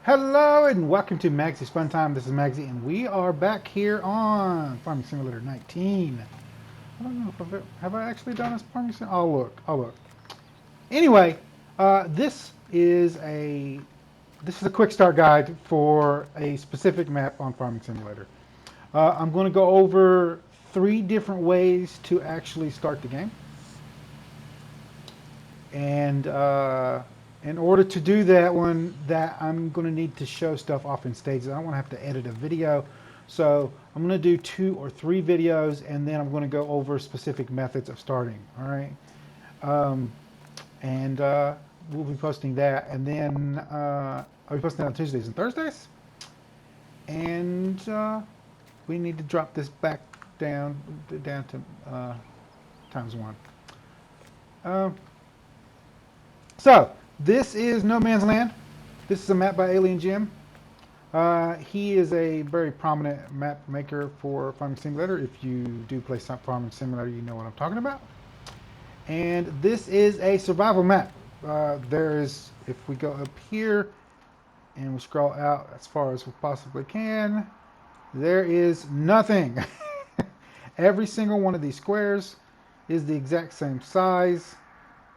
Hello and welcome to Maggie's Fun Time. This is Magzie, and we are back here on Farming Simulator 19. I don't know if have I actually done this Farming Simulator. Oh look, oh look. Anyway, this is a quick start guide for a specific map on Farming Simulator. I'm going to go over 3 different ways to actually start the game, and in order to do that I'm going to need to show stuff off in stages. I don't want to have to edit a video, so I'm going to do 2 or 3 videos, and then I'm going to go over specific methods of starting. All right, um, and we'll be posting that, and then I'll be posting that on Tuesdays and Thursdays, and we need to drop this back down to ×1. Um, So, this is No Man's Land. This is a map by Alien Jim. He is a very prominent map maker for Farming Simulator. If you do play some Farming Simulator, you know what I'm talking about. And this is a survival map. If we go up here and we scroll out as far as we possibly can, there is nothing. Every single one of these squares is the exact same size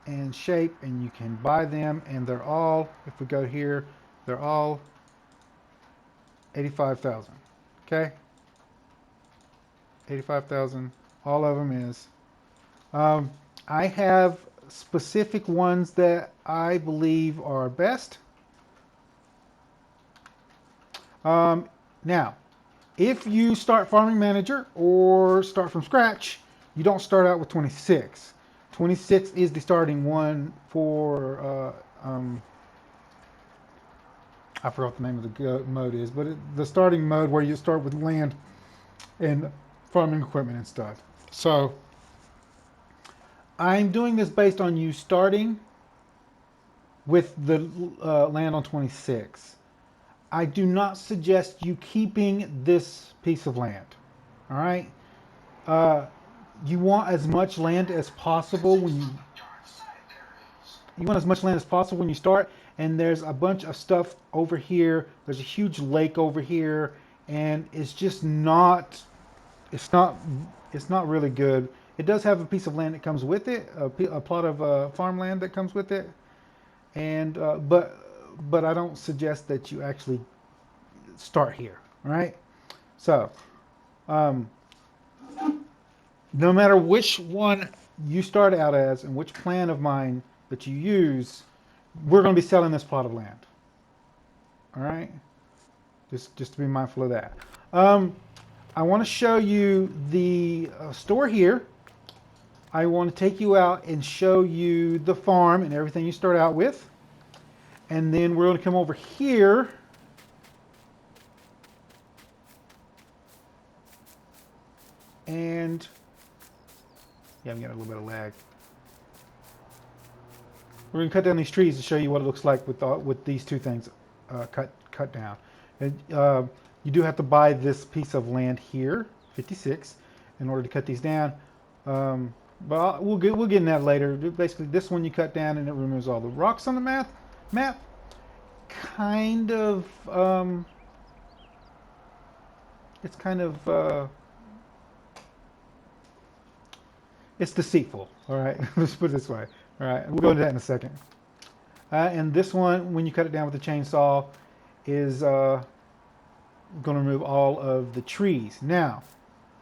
and shape, and you can buy them, and they're all, if we go here, they're all 85,000. Okay, 85,000, all of them is. I have specific ones that I believe are best. Now, if you start Farming Manager or start from scratch, you don't start out with 26. 26 is the starting one for, I forgot what the name of the mode is, but the starting mode where you start with land and farming equipment and stuff. So I'm doing this based on you starting with the land on 26. I do not suggest you keeping this piece of land. All right. You want as much land as possible when you want as much land as possible when you start. And there's a bunch of stuff over here. There's a huge lake over here, and it's just not. It's not. It's not really good. It does have a piece of land that comes with it, a plot of farmland that comes with it, and but I don't suggest that you actually start here. All right. So, um, no matter which one you start out as and which plan of mine that you use, we're going to be selling this plot of land. All right, just to be mindful of that. I want to show you the store here. I want to take you out and show you the farm and everything you start out with, and then we're going to come over here and yeah, I'm getting a little bit of lag. We're going to cut down these trees to show you what it looks like with these 2 things cut down. And you do have to buy this piece of land here, 56, in order to cut these down. But we'll get in that later. Basically, this one you cut down and it removes all the rocks on the map. Kind of, it's kind of, it's deceitful. All right, let's put it this way. All right, we'll go into that in a second. And this one, when you cut it down with the chainsaw, is going to remove all of the trees. Now,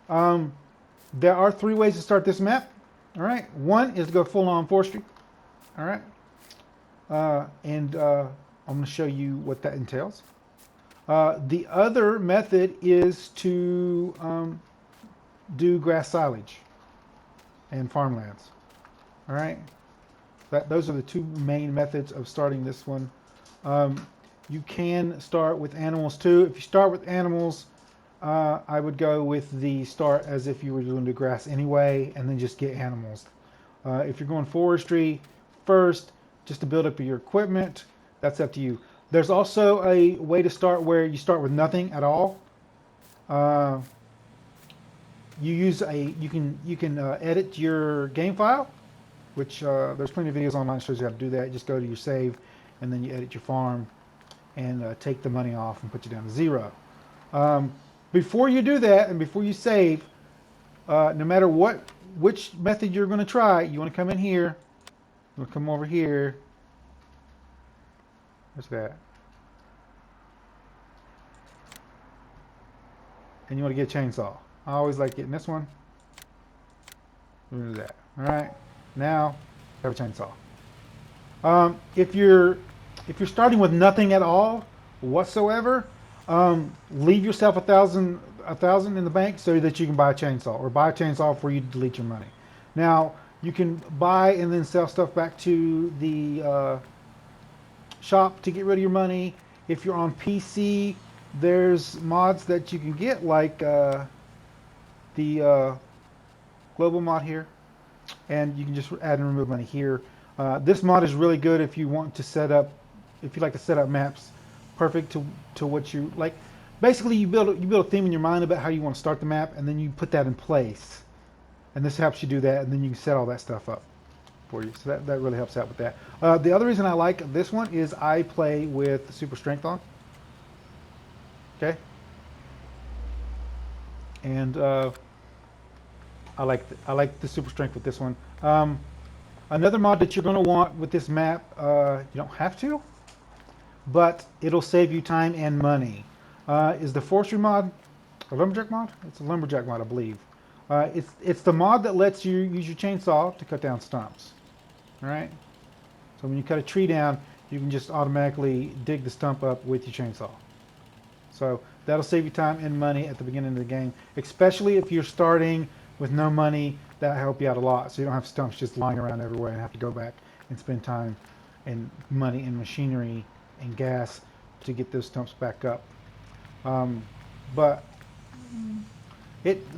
there are 3 ways to start this map. All right, one is to go full on forestry. All right, and I'm going to show you what that entails. The other method is to do grass silage and farmlands. All right, those are the 2 main methods of starting this one. You can start with animals too. If you start with animals, I would go with the start as if you were doing the grass anyway, and then just get animals. If you're going forestry first, just to build up your equipment, that's up to you. There's also a way to start where you start with nothing at all. You can edit your game file, which there's plenty of videos online that shows you how to do that. Just go to your save, and then you edit your farm, and take the money off and put you down to 0. Um, before you do that and before you save, no matter which method you're going to try, you want to come in here. We'll come over here. What's that? And you want to get a chainsaw. I always like getting this one. We'll do that. All right. Now, have a chainsaw. If you're starting with nothing at all whatsoever, leave yourself a thousand in the bank so that you can buy a chainsaw, or buy a chainsaw before you delete your money. Now you can buy and then sell stuff back to the shop to get rid of your money. If you're on PC, there's mods that you can get, like the global mod here, and you can just add and remove money here. This mod is really good if you want to set up, if you like to set up maps perfect to what you like. Basically, you build a theme in your mind about how you want to start the map, and then you put that in place. And this helps you do that, and then you can set all that stuff up for you. So that really helps out with that. The other reason I like this one is I play with super strength on. Okay. And I like the super strength with this one. Another mod that you're going to want with this map, you don't have to, but it'll save you time and money, is the forestry mod, a lumberjack mod? It's a lumberjack mod, I believe. It's the mod that lets you use your chainsaw to cut down stumps. All right? So when you cut a tree down, you can just automatically dig the stump up with your chainsaw. So that'll save you time and money at the beginning of the game, especially if you're starting with no money. That'll help you out a lot, so you don't have stumps just lying around everywhere and have to go back and spend time and money and machinery and gas to get those stumps back up. But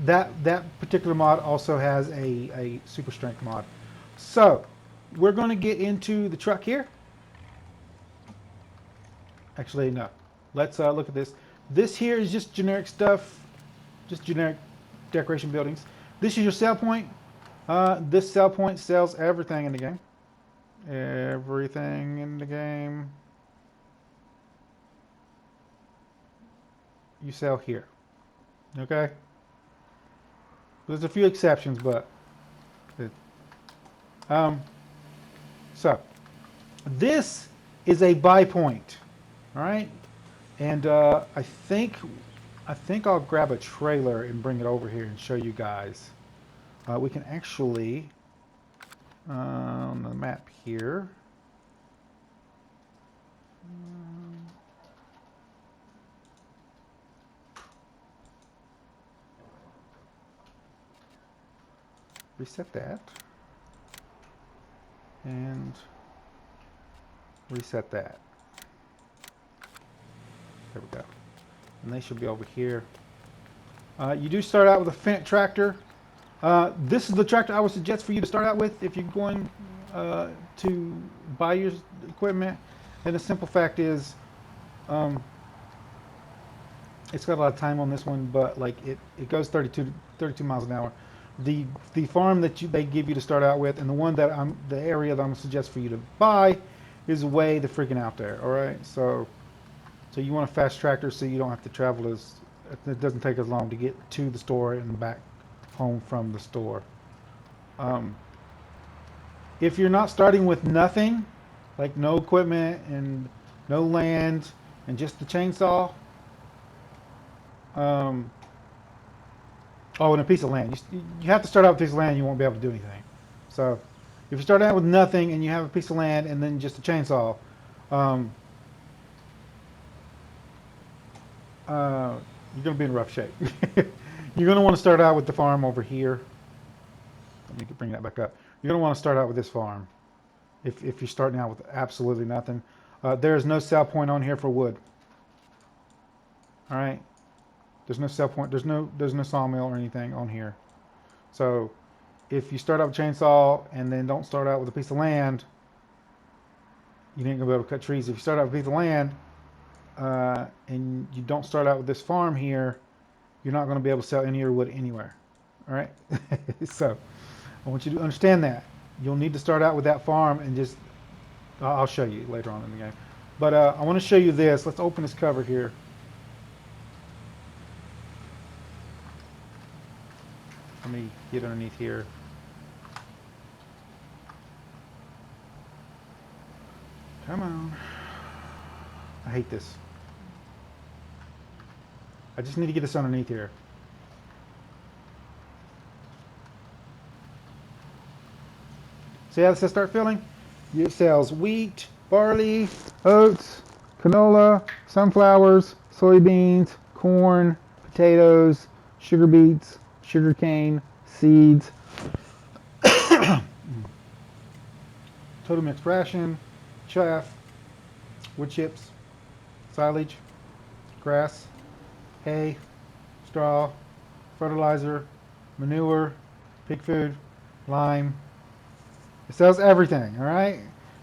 that particular mod also has a super strength mod. So we're going to get into the truck here. Actually, no. Let's look at this. This here is just generic stuff, just generic decoration buildings. This is your sell point. This sell point sells everything in the game. Everything in the game you sell here. Okay? There's a few exceptions, but so this is a buy point. All right? And I think I'll grab a trailer and bring it over here and show you guys. We can actually, on the map here, reset that, and reset that. There we go. And they should be over here. You do start out with a Fendt tractor. This is the tractor I would suggest for you to start out with if you're going to buy your equipment. And the simple fact is, it's got a lot of time on this one, but like it goes 32 miles an hour. The farm that they give you to start out with, and the one that the area that I'm gonna suggest for you to buy, is way the freaking out there. All right, so you want a fast tractor so you don't have to travel it doesn't take as long to get to the store and back home from the store. If you're not starting with nothing, like no equipment and no land and just the chainsaw, oh, and a piece of land. You have to start out with a piece of land, you won't be able to do anything. So if you start out with nothing and you have a piece of land and then just a chainsaw, you're going to be in rough shape. You're going to want to start out with the farm over here. Let me bring that back up. You're going to want to start out with this farm if you're starting out with absolutely nothing. There's no sell point on here for wood. All right. There's no sell point. There's no sawmill or anything on here. So if you start out with a chainsaw and then don't start out with a piece of land, you ain't going to be able to cut trees. If you start out with a piece of land, and you don't start out with this farm here, you're not going to be able to sell any of your wood anywhere. All right. So I want you to understand that you'll need to start out with that farm and just, I'll show you later on in the game. But I want to show you this. Let's open this cover here. Let me get underneath here. Come on. I hate this. I just need to get this underneath here. See how this will start filling? It sells wheat, barley, oats, canola, sunflowers, soybeans, corn, potatoes, sugar beets, sugar cane, seeds, total mixed ration, chaff, wood chips, silage, grass, hay, straw, fertilizer, manure, pig food, lime. It sells everything, all right?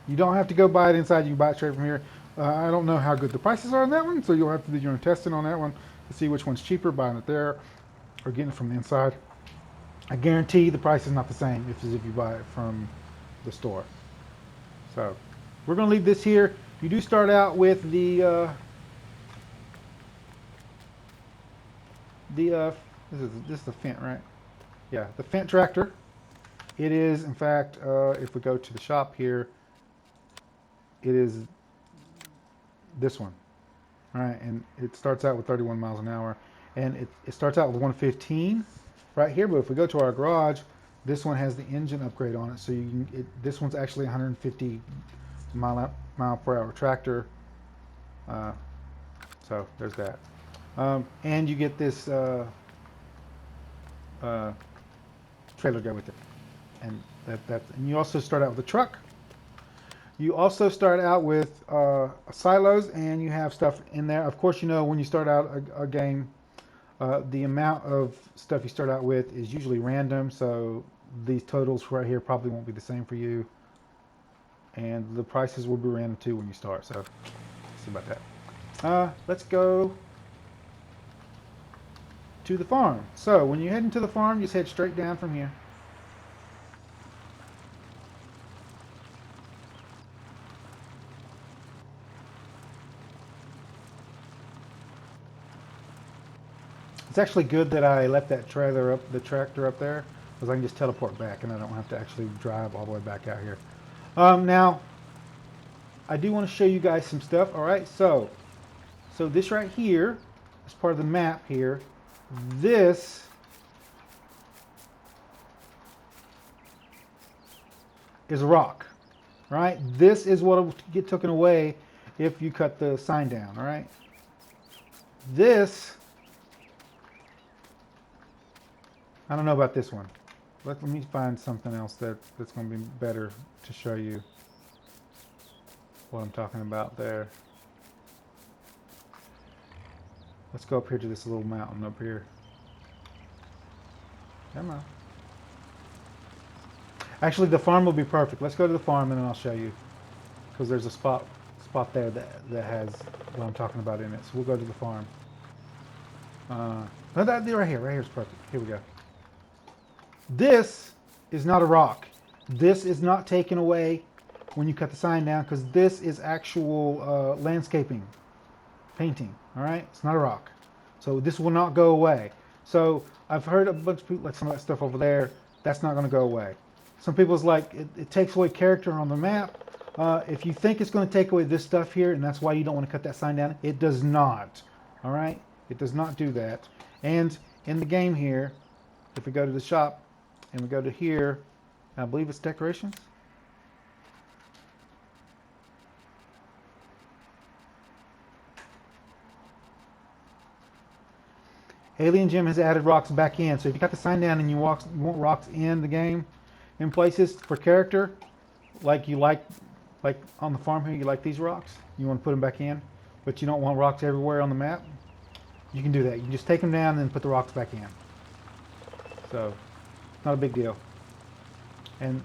You don't have to go buy it inside. You can buy it straight from here. I don't know how good the prices are on that one, so you'll have to do your own testing on that one to see which one's cheaper, buying it there or getting it from the inside. I guarantee the price is not the same as if you buy it from the store. So we're going to leave this here. You do start out with this is the Fendt, right? Yeah, the Fendt tractor. It is, in fact, if we go to the shop here, it is this one, right? And it starts out with 31 miles an hour, and it starts out with 115 right here. But if we go to our garage, this one has the engine upgrade on it, so you can. This one's actually 150 mile per hour tractor. So there's that, and you get this trailer guy with it, and and you also start out with a truck. You also start out with silos, and you have stuff in there. Of course, you know when you start out a game, the amount of stuff you start out with is usually random, so these totals right here probably won't be the same for you. And the prices will be random too when you start, so let's see about that. Let's go to the farm. So when you head into the farm, you just head straight down from here. It's actually good that I left that the tractor up there, because I can just teleport back and I don't have to actually drive all the way back out here. Now, I do want to show you guys some stuff. All right, so this right here is part of the map here. This is a rock, right? This is what will get taken away if you cut the sign down, all right? This, I don't know about this one. Let me find something else that's going to be better to show you what I'm talking about there. Let's go up here to this little mountain up here. Come on. Actually, the farm will be perfect. Let's go to the farm and then I'll show you, because there's a spot there that has what I'm talking about in it. So we'll go to the farm. Right here is perfect. Here we go. This is not a rock. This is not taken away when you cut the sign down, because this is actual landscaping, painting. All right, it's not a rock, so this will not go away. So I've heard a bunch of people like some of that stuff over there. That's not going to go away. Some people's like it takes away character on the map. If you think it's going to take away this stuff here, and that's why you don't want to cut that sign down, it does not. All right, it does not do that. And in the game here, if we go to the shop and we go to here, I believe it's decorations. Alien Gym has added rocks back in. So if you got the sign down and you want rocks in the game, in places for character, like on the farm here, you like these rocks, you want to put them back in, but you don't want rocks everywhere on the map, you can do that. You can just take them down and then put the rocks back in. So, not a big deal. And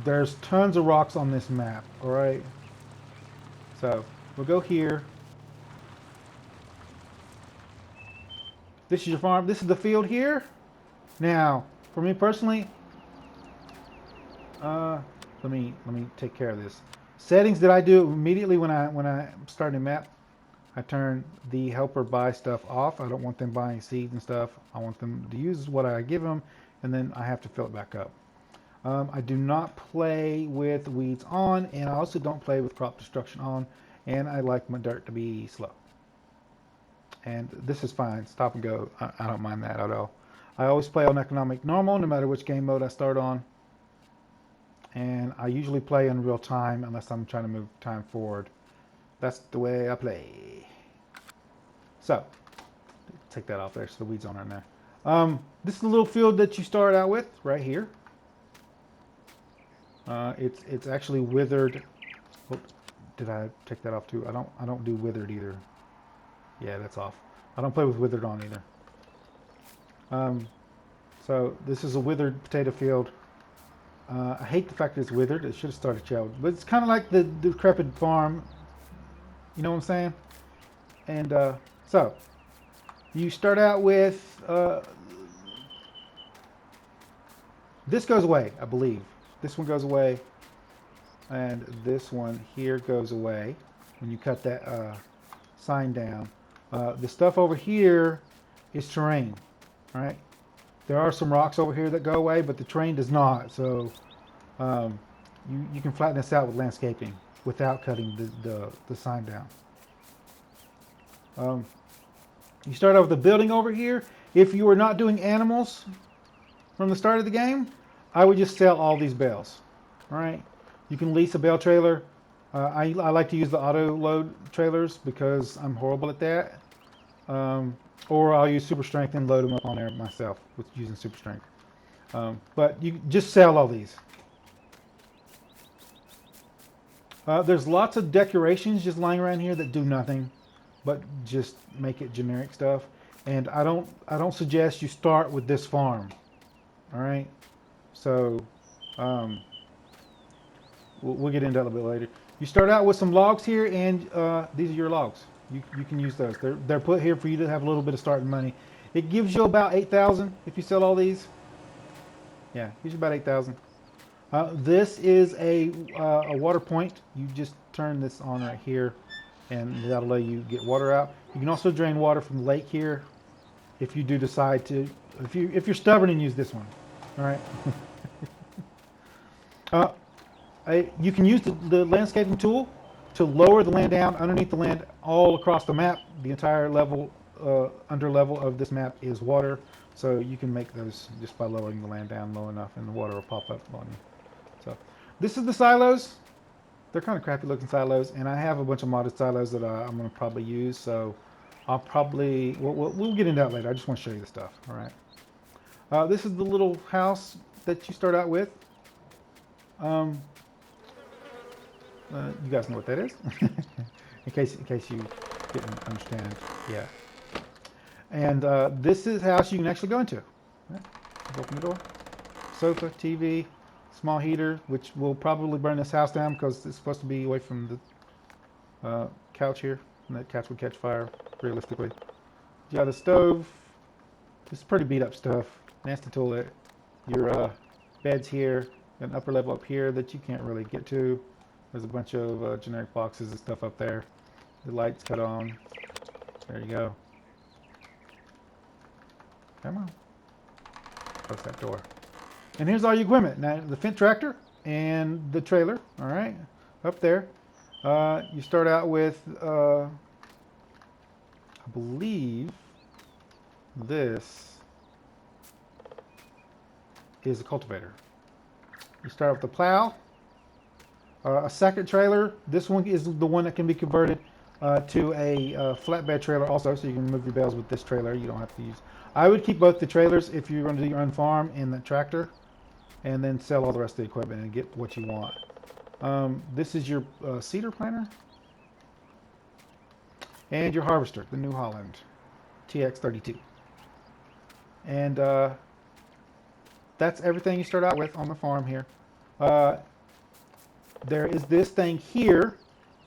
there's tons of rocks on this map, all right? So, we'll go here. This is your farm. This is the field here. Now, for me personally, let me take care of this. Settings that I do immediately when I start a map, I turn the helper buy stuff off. I don't want them buying seeds and stuff. I want them to use what I give them, and then I have to fill it back up. I do not play with weeds on, and I also don't play with crop destruction on, and I like my dirt to be slow. And this is fine, stop and go. I don't mind that at all. I always play on economic normal, no matter which game mode I start on. And I usually play in real time unless I'm trying to move time forward. That's the way I play. So, take that off there so the weeds aren't in there. This is the little field that you start out with right here. It's actually withered. Oh, did I take that off too? I don't do withered either. Yeah, that's off. I don't play with withered on either. So this is a withered potato field. I hate the fact that it's withered. It should have started shelled, but it's kind of like the decrepit farm. You know what I'm saying? And so you start out with this goes away, I believe. This one goes away, and this one here goes away when you cut that sign down. The stuff over here is terrain, right? There are some rocks over here that go away, but the terrain does not. So you can flatten this out with landscaping without cutting the sign down. You start out with the building over here. If you were not doing animals from the start of the game, I would just sell all these bales. All right, you can lease a bale trailer. I like to use the auto load trailers because I'm horrible at that. Or I'll use super strength and load them up on there myself with using super strength. But you just sell all these. There's lots of decorations just lying around here that do nothing, but just make it generic stuff. And I don't suggest you start with this farm. All right, so we'll get into that a little bit later. You start out with some logs here, and these are your logs. You can use those. They're put here for you to have a little bit of starting money. It gives you about 8,000 if you sell all these. Yeah, gives you about 8,000. This is a water point. You just turn this on right here, and that'll let you get water out. You can also drain water from the lake here, if you do decide to. If you're stubborn and use this one, all right. You can use the landscaping tool to lower the land down underneath the land all across the map. The entire level, under level of this map is water, so you can make those just by lowering the land down low enough, and the water will pop up on you. So this is the silos. They're kind of crappy looking silos, and I have a bunch of modded silos that I'm going to probably use. So I'll probably we'll get into that later. I just want to show you the stuff. All right. This is the little house that you start out with. You guys know what that is, in case you didn't understand. Yeah. And this is a house you can actually go into. Right. Open the door. Sofa, TV, small heater, which will probably burn this house down because it's supposed to be away from the couch here, and that couch would catch fire realistically. You got a stove. This is pretty beat up stuff. Nasty toilet. Your bed's here. Got an upper level up here that you can't really get to. There's a bunch of generic boxes and stuff up there. The lights cut on. There you go. Come on. Close that door. And here's all your equipment. Now, the Fendt tractor and the trailer, all right, up there. You start out with, I believe this is a cultivator. You start with the plow, a second trailer. This one is the one that can be converted to a flatbed trailer also, so you can move your bales with this trailer. You don't have to use. I would keep both the trailers if you're going to do your own farm and the tractor, and then sell all the rest of the equipment and get what you want. This is your seeder planter and your harvester, the New Holland TX32. And that's everything you start out with on the farm here. There is this thing here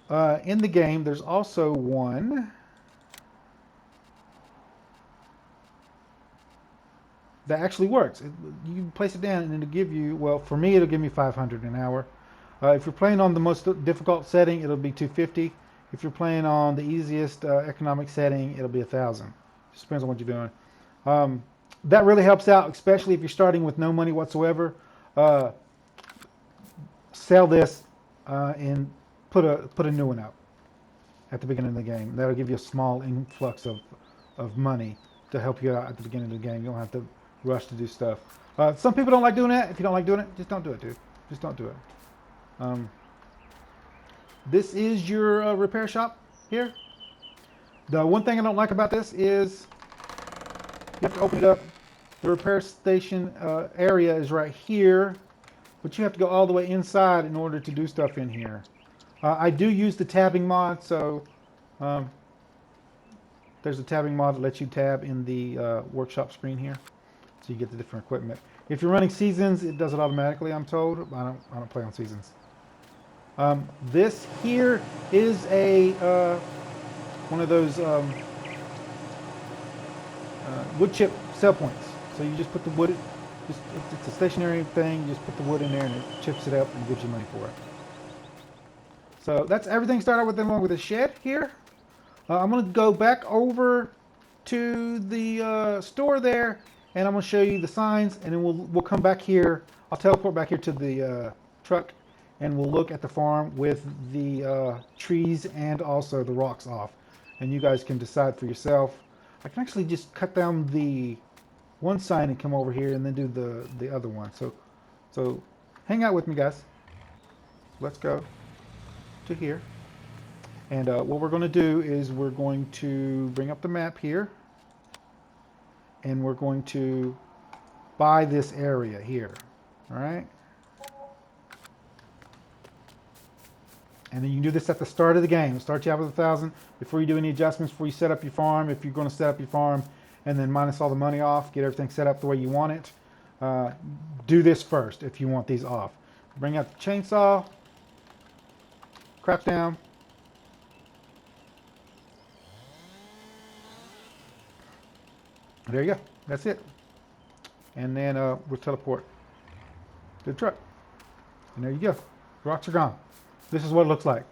in the game. There's also one that actually works. You place it down and it'll give you, well, for me it'll give me 500 an hour. If you're playing on the most difficult setting, it'll be 250. If you're playing on the easiest economic setting, it'll be 1,000. Just depends on what you're doing. That really helps out, especially if you're starting with no money whatsoever. Sell this and put a new one out at the beginning of the game. That'll give you a small influx of money to help you out at the beginning of the game. You don't have to rush to do stuff. Some people don't like doing that. If you don't like doing it, just don't do it, dude. Just don't do it. This is your repair shop here. The one thing I don't like about this is you have to open it up. The repair station area is right here, but you have to go all the way inside in order to do stuff in here. I do use the tabbing mod, so there's a tabbing mod that lets you tab in the workshop screen here, so you get the different equipment. If you're running seasons, it does it automatically, I'm told. I don't play on seasons. This here is a one of those wood chip sell points. So you just put the wood, it's a stationary thing, you just put the wood in there and it chips it up and gives you money for it. So that's everything started with along with the shed here. I'm going to go back over to the store there, and I'm going to show you the signs, and then we'll come back here. I'll teleport back here to the truck, and we'll look at the farm with the trees and also the rocks off, and you guys can decide for yourself. I can actually just cut down the one sign and come over here and then do the other one. So hang out with me, guys. Let's go to here. And what we're going to do is we're going to bring up the map here, and we're going to buy this area here. All right. And then you can do this at the start of the game. It'll start you out with 1,000 before you do any adjustments, before you set up your farm. If you're going to set up your farm and then minus all the money off, get everything set up the way you want it, do this first if you want these off. Bring out the chainsaw, crouch down. There you go. That's it. And then we'll teleport to the truck. And there you go. The rocks are gone. This is what it looks like.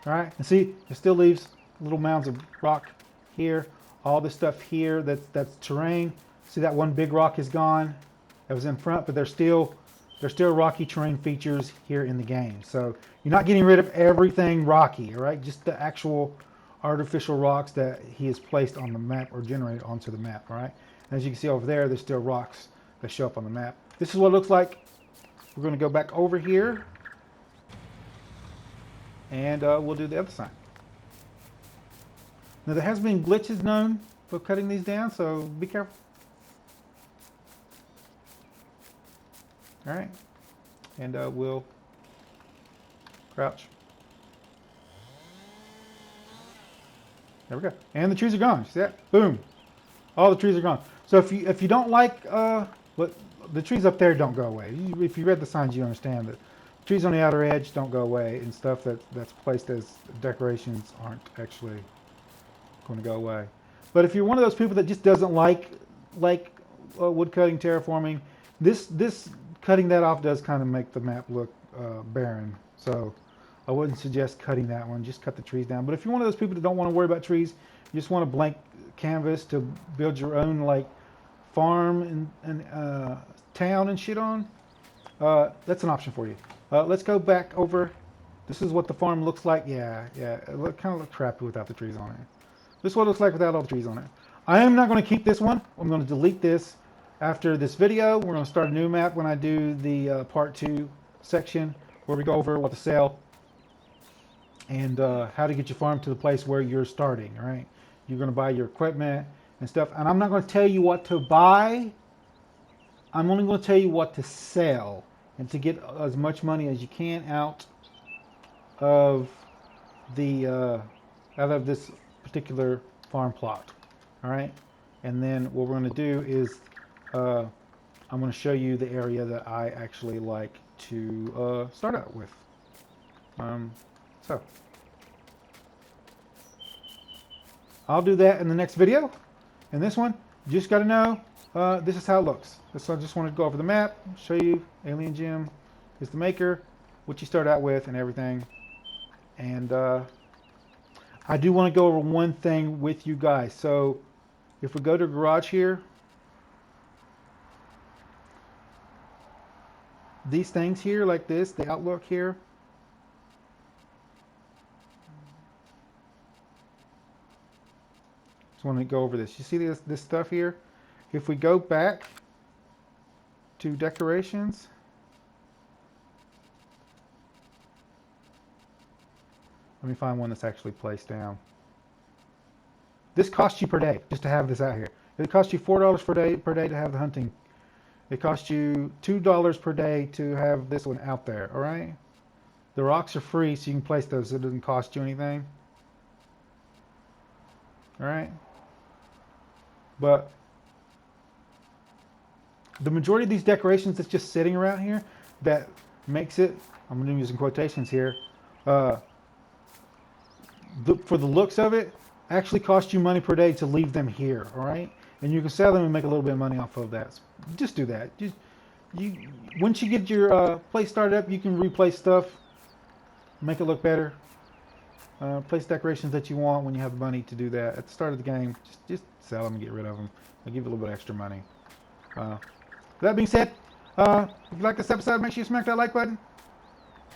All right. And see, it still leaves little mounds of rock here. All this stuff here, that's terrain. See, that one big rock is gone. That was in front, but there's still rocky terrain features here in the game. So you're not getting rid of everything rocky, all right? Just the actual artificial rocks that he has placed on the map or generated onto the map, all right? And as you can see over there, there's still rocks that show up on the map. This is what it looks like. We're going to go back over here, and we'll do the other side. Now, there has been glitches known for cutting these down, so be careful. All right, and we'll crouch. There we go. And the trees are gone. See that? Boom. All the trees are gone. So if you don't like what the trees up there don't go away. If you read the signs, you understand that trees on the outer edge don't go away, and stuff that's placed as decorations aren't actually going to go away. But if you're one of those people that just doesn't like wood cutting, terraforming, this cutting that off does kind of make the map look barren. So I wouldn't suggest cutting that one. Just cut the trees down. But if you're one of those people that don't want to worry about trees, you just want a blank canvas to build your own like farm and town and shit on, that's an option for you. Let's go back over. This is what the farm looks like. Yeah, it kind of looks crappy without the trees on it. This is what it looks like without all the trees on it. I am not going to keep this one. I'm going to delete this after this video. We're going to start a new map when I do the part 2 section where we go over what to sell and how to get your farm to the place where you're starting, all right? You're going to buy your equipment and stuff. And I'm not going to tell you what to buy. I'm only going to tell you what to sell and to get as much money as you can out of this particular farm plot. All right. And then what we're going to do is I'm going to show you the area that I actually like to start out with. So I'll do that in the next video. In this one, you just got to know this is how it looks. So I just wanted to go over the map, show you Alien Gym is the maker. what you start out with and everything. And I do want to go over one thing with you guys. So if we go to garage here, these things here like this, the outlook here, just want to go over this. You see this stuff here? If we go back to decorations, let me find one that's actually placed down. This costs you per day just to have this out here. It costs you $4 per day to have the hunting. It costs you $2 per day to have this one out there, all right? The rocks are free, so you can place those. It doesn't cost you anything. All right? But the majority of these decorations that's just sitting around here that makes it, I'm going to use in quotations here, for the looks of it, actually cost you money per day to leave them here, all right? And you can sell them and make a little bit of money off of that. So just do that. Once you get your place started up, you can replace stuff, make it look better. Place decorations that you want when you have the money to do that. At the start of the game, just sell them and get rid of them. I'll give you a little bit extra money. With that being said, if you like this episode, make sure you smack that like button.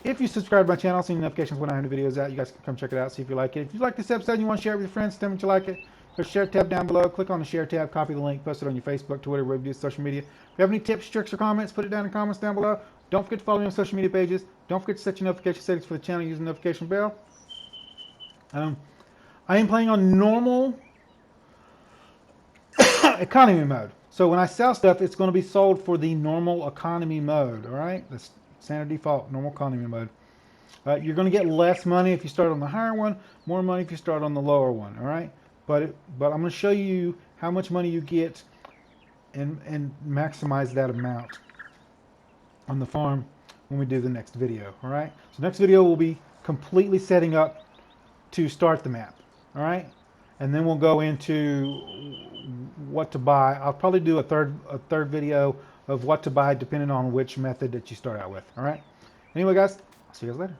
If you subscribe to my channel, see notifications when I have new videos out. You guys can come check it out, see if you like it. If you like this episode and you want to share it with your friends, tell them that you like it. There's a share tab down below. Click on the share tab, copy the link, post it on your Facebook, Twitter, wherever you do social media. If you have any tips, tricks, or comments, put it down in the comments down below. Don't forget to follow me on social media pages. Don't forget to set your notification settings for the channel using the notification bell. I am playing on normal economy mode. So when I sell stuff, it's going to be sold for the normal economy mode, all right? That's standard default, normal economy mode. You're going to get less money if you start on the higher one, more money if you start on the lower one, all right? But I'm going to show you how much money you get and maximize that amount on the farm when we do the next video, all right? So next video will be completely setting up to start the map, all right? And then we'll go into what to buy. I'll probably do a third video of what to buy depending on which method that you start out with, all right? Anyway, guys, I'll see you guys later.